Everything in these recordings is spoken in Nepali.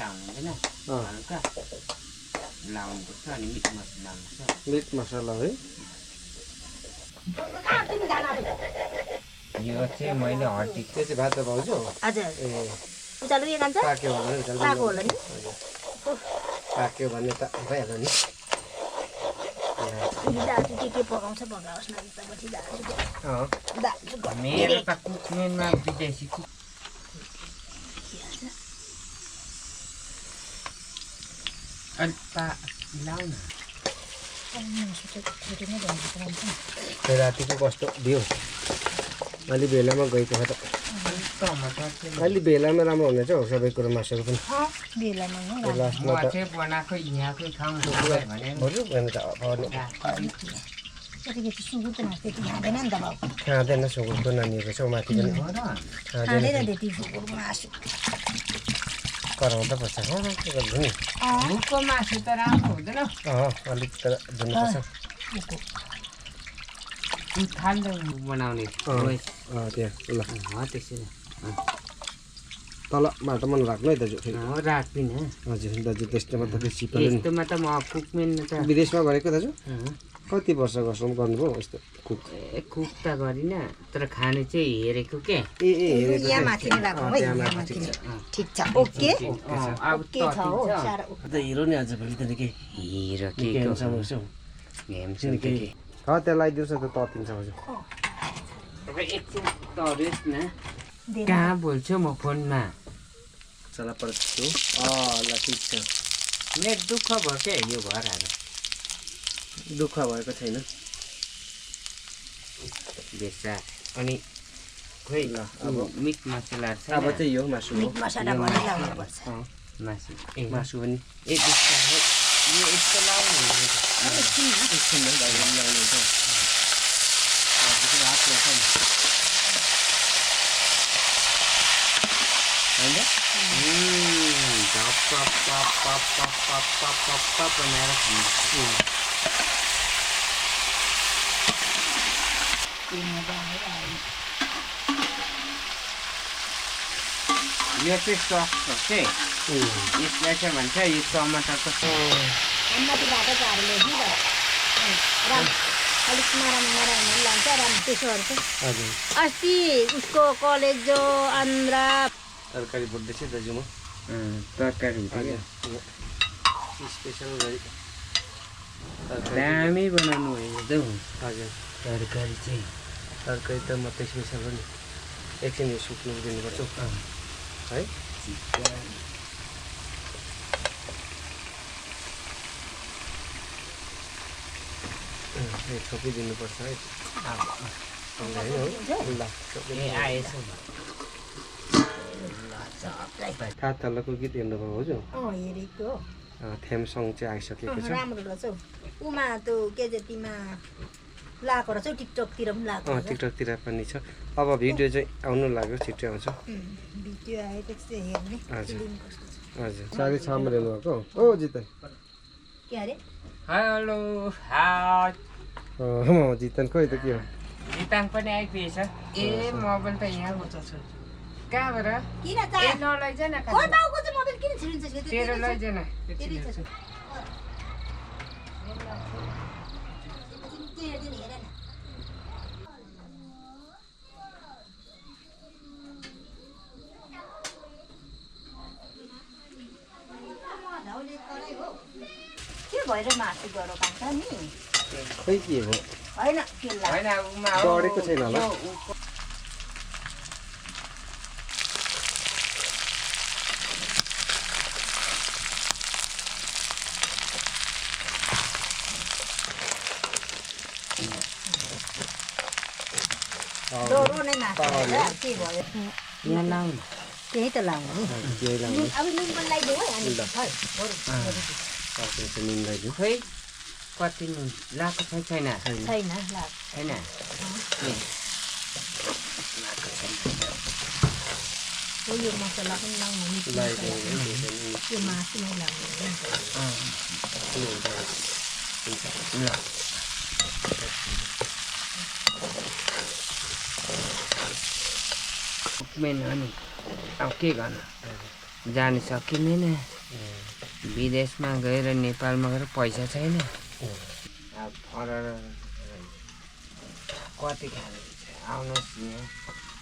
लाउनु हुँदैन हल्का लाउनुपर्छ अनि मिट मसला लाउनुपर्छ मिट मसला है यो चाहिँ मैले हर्टी त्यो चाहिँ भात पाउँछु हजुर उचाल्नु के खान्छ पाक्यो भने पाको होला नि पाक्यो भने त भइहाल्यो नि दाजु के पकाउँछ पकाओस् न त पछि दाजु मेरो त कुकमेनमा विदेशी कुक अनि लाउ न रातिको कस्तो दियो अलि बेलामा गएको त अलि बेलामा राम्रो हुनेछ हौ सबै कुरो मासुहरू पनि लास्टमा त बनाएको यहाँकै खाउँ खाँदैन सुँगुरको नानीहरू छ माथि पनि कराउँदा पर्छ नि मुखको मासु त राम्रो हुँदैन अलिक त धुनुपर्छ थाल्दा बनाउने त्यहाँ ल त्यसरी तल बाटोमा राख्नु है दाजु राख्दिनँ हजुर दाजु त्यस्तोमा त बेसी पर्यो नि यस्तोमा त म कुकमेन त विदेशमा गरेको दाजु कति वर्ष गर्नुभयो यस्तो कुक कुक त गरिनँ तर खाने चाहिँ हेरेको के यहाँ माथि नै राखौँ है ठिक छ ओके अब के छ हो त हिरो नि आज भोलि त के हिरो के के त्यहाँ लगाइदिउँछ त ततिन्छ हजुर एकछिन तरेस् न कहाँ बोल्छु म फोनमा चला पर्छु ल ठिक छ मेरो दुःख भयो क्या यो घर आएर दुःख भएको छैन बेसा अनि खोइ ल अब मिट मसला अब चाहिँ यो मासु मिट मसला पनि लाउनुपर्छ मासु मासु पनि यो यस्तो लाउनु बनाएर यो चाहिँ सस हो के यसलाई चाहिँ भन्छ यो टमाटरको अस्ति उसको कलेज जो आन्ध्रा तरकारी बोल्दैछ दाजु म तरकारी हुन्छ स्पेसल दामी बनाउनु हेर्दै हजुर तरकारी चाहिँ तरकारी त मात्रै स्पेसल हो नि एकछिन यो सुक्नु दिनुपर्छ है छोपिदिनुपर्छ है आएछ थाहा तलको गीत हेर्नुभयो हजुर हेरेको थेम सङ चाहिँ आइसकेको छ राम्रो रहेछ हौ उमा त्यो केजेटीमा लगाएको रहेछ हौ टिकटकतिर पनि लगाएको टिकटकतिर पनि छ अब भिडियो चाहिँ आउनु लाग्यो छिट्टै आउँछ भिडियो आयो त्यसै हेर्ने हजुर साढे 6 मा हेर्नुभएको ओ जितन के अरे हेलो हाय जितन खोइ त के हो जिताङ पनि आइपुगेछ ए मोबाइल त यहाँ कहाँबाट किन ए नलैजान ओइ बाउको चाहिँ मोबाइल किन छिरिन्छ तेरो लैजान के भएर मासु गरो कान्छ नि खोइ के हो हैन के हैन उमा डढेको छैन होला डोरो नै मासु के भयो यहाँ लाउनु त्यही त लाउनु नि अब नुन पनि लगाइदेऊ है अनि खोइ कति नुन लाएको छैन छैन छैन यो मसला पनि लाउनु यो मासु नै लाउनु ल मेन अनि अब के गर्नु जान सकिँदैन विदेशमा गएर नेपालमा गएर पैसा छैन अब फरर कति खानु आउनुहोस् यहाँ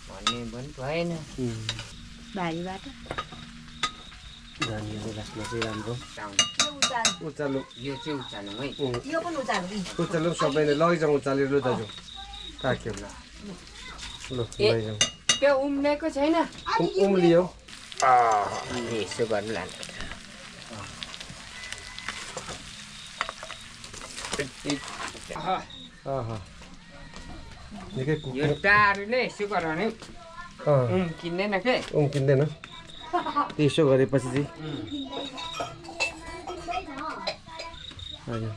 भन्ने पनि भएन बारीबाट धानहरू राख्न चाहिँ राम्रो उचाल्नु उचाल्नु यो चाहिँ उचाल्नु है यो पनि उचाल्नु उचाल्नु सबैले लैजाउँ उचालेर लु दाजु काट्यो ल लैजाउँ त्यो उम्लेको छैन उम्लियो यसो गर्नु लानु निकै यो टाढोले यसो गराउने उम्किँदैन के उम्किँदैन त्यसो गरेपछि चाहिँ हजुर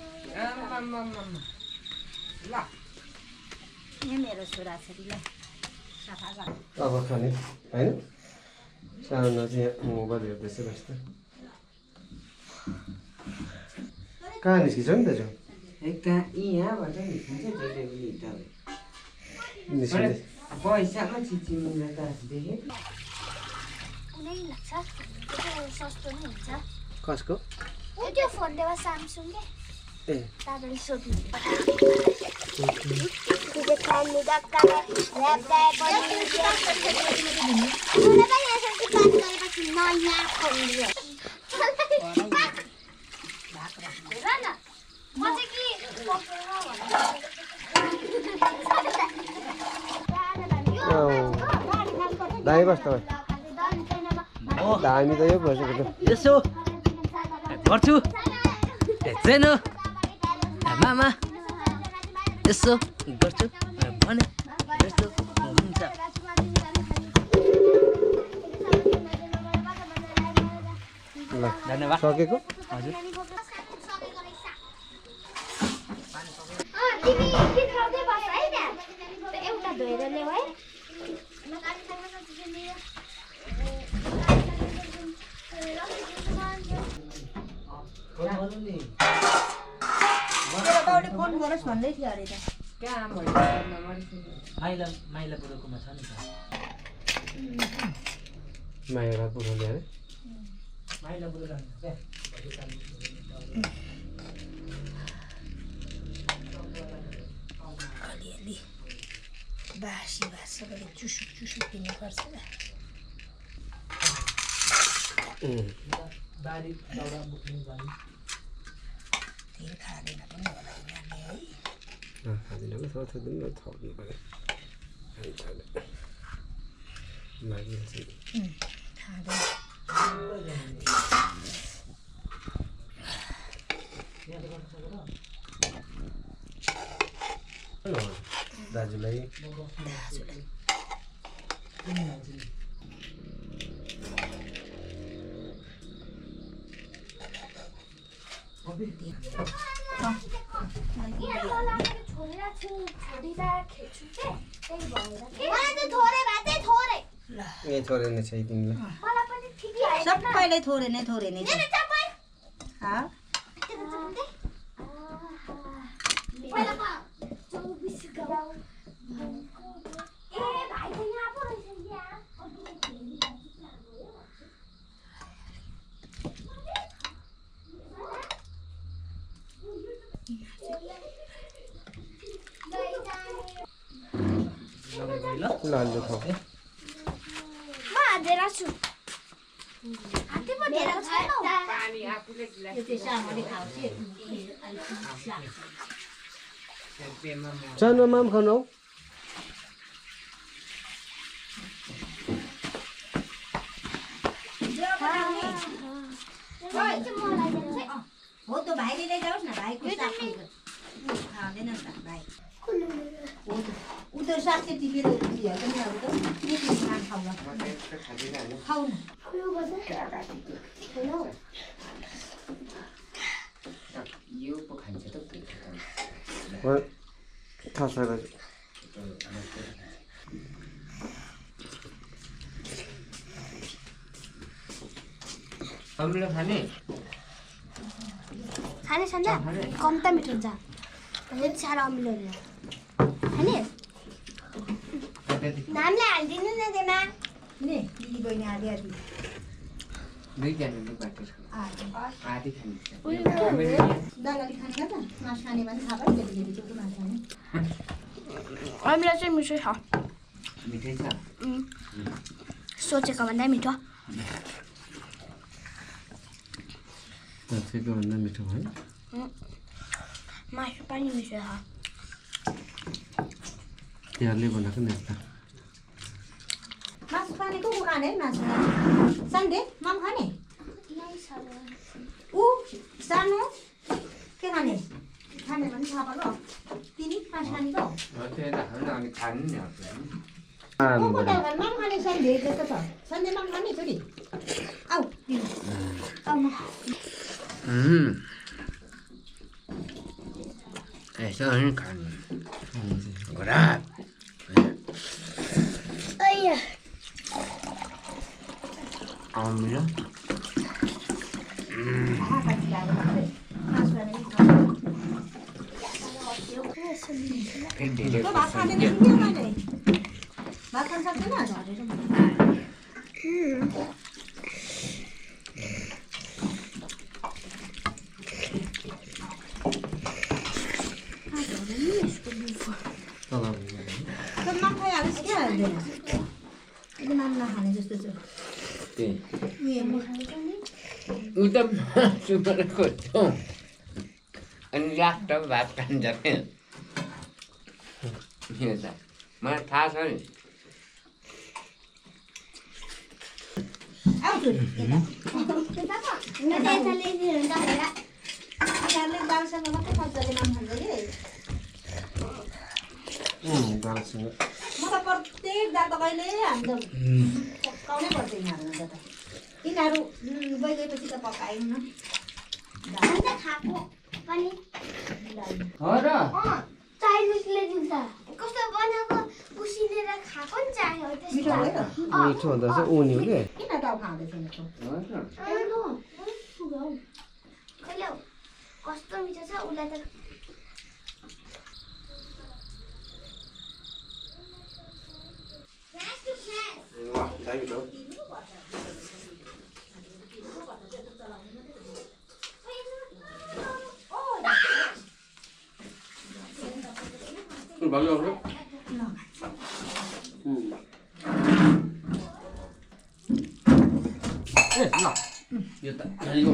ल यहाँ मेरो छोराछोरीलाई सफा गर्नु अब खाने होइन सानो चाहिँ मोबाइल हेर्दैछ बस्छ कहाँ निस्किन्छ नि दाजु यहाँबाट निस्किन्छ जहिले पनि निस्किँदै पैसामा चिचिमुला त देखेँ कुनै लाग्छ त्यो सस्तो नै हुन्छ कसको त्यो फोन देवा स्यामसङ के ए दादाले सोध्नु त्यो खानु डक्का ल्यापटप पनि कुनै पनि यसरी काम गरेपछि नयाँ फोन दियो र न म चाहिँ के दामी बस्छ दामी त यो बसेको त यसो गर्छु छैन मामा यसो गर्छु भने यस्तो हुन्छ ल धन्यवाद सकेको हजुर तिमी के खाँदै बस है त्यहाँ एउटा धोएर ल्याऊ है फोन गरोस् भन्दै थियो अरे त माइला बुढोकोमा छ नि त माया पुऱ्याउने अरे माइला बुढो जान्छ अलिअलि बासी भात सबैले चुसुक चुसुक दिनुपर्छ ल बारी दाउरा बोक्नु जाने तेल खाँदैन पनि होला यिनीहरूले है खाँदैन कि थप्नु थप्नु पऱ्यो मागिहाल्छ दाजुलाई ए थोरै नै छ तिमीलाई सबैले थोरै नै थोरै नै छ ल लु खाऊ सानोमा पनि खानु हो त भाइले ल्याइजाओस् न भाइको साग खाँदैन नि त भाइ ऊ त साग चाहिँ टिपेर दिइहाल्छ नि अब त के खाऊ खाऊ न यो पो खान्छ त थाहा छ दाजु अमिलो खाने खाने सन्जा कम त मिठो हुन्छ त्यति साह्रो अमिलो हुँदैन खाने नामले हालिदिनु न त्यसमा नि दिदी बहिनी आधी आधी दुईजनाले बाटो छ आधी खाने दादाले खाने क्या त मासु खाने भने थाहा भयो केटी केटी मासु खाने अमिलो चाहिँ मिठो छ मिठै छ सोचेको भन्दा मिठो सोचेको भन्दा मिठो भयो मासु पनि मिठो छ तिहारले बनाएको नि त मासु खाने को खाने मासु सन्डे मम खाने ऊ सानो के खाने खाने भने थाहा भयो तिनी मासु खाने को त्यो त अनि खानु नि मम खाने सन्डे जस्तो छ सन्डे मम खाने छोरी आऊ आऊ न यसो नि खानु घोडा अमिलो भात खाँदैन भात खान सक्दैन मम खाइहालोस् क्या अहिले मम नखाने जस्तो छ ऊ त सुपर खोज्छौँ अनि लास्ट भात खान्छ क्या मलाई थाहा छ नि आउँछु दालसँग मात्रै मजाले मम खान्छ कि दालसँग म त प्रत्येक दाल त कहिले हाम्रो पकाउनै पर्छ यिनीहरूमा त यिनीहरू गइगएपछि त पकाएन न खाएको पनि हो र चाइनिजले दिन्छ कस्तो बनाएको उसिनेर खाएको नि चाहियो मिठो भयो मिठो हुँदो रहेछ उनी हो कि किन टाउ खाँदैछ मिठो कहिले कस्तो मिठो छ उसलाई त भयो ए ल यो त यो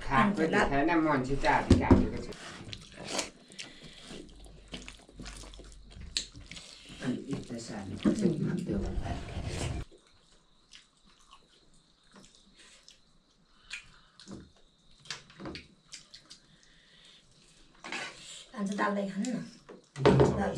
खाएको छैन मान्छे चाहिँ हाती हालेको छ अनि यता सार्नु पर्छ त्यो खान्छ दाललाई खानु न दाल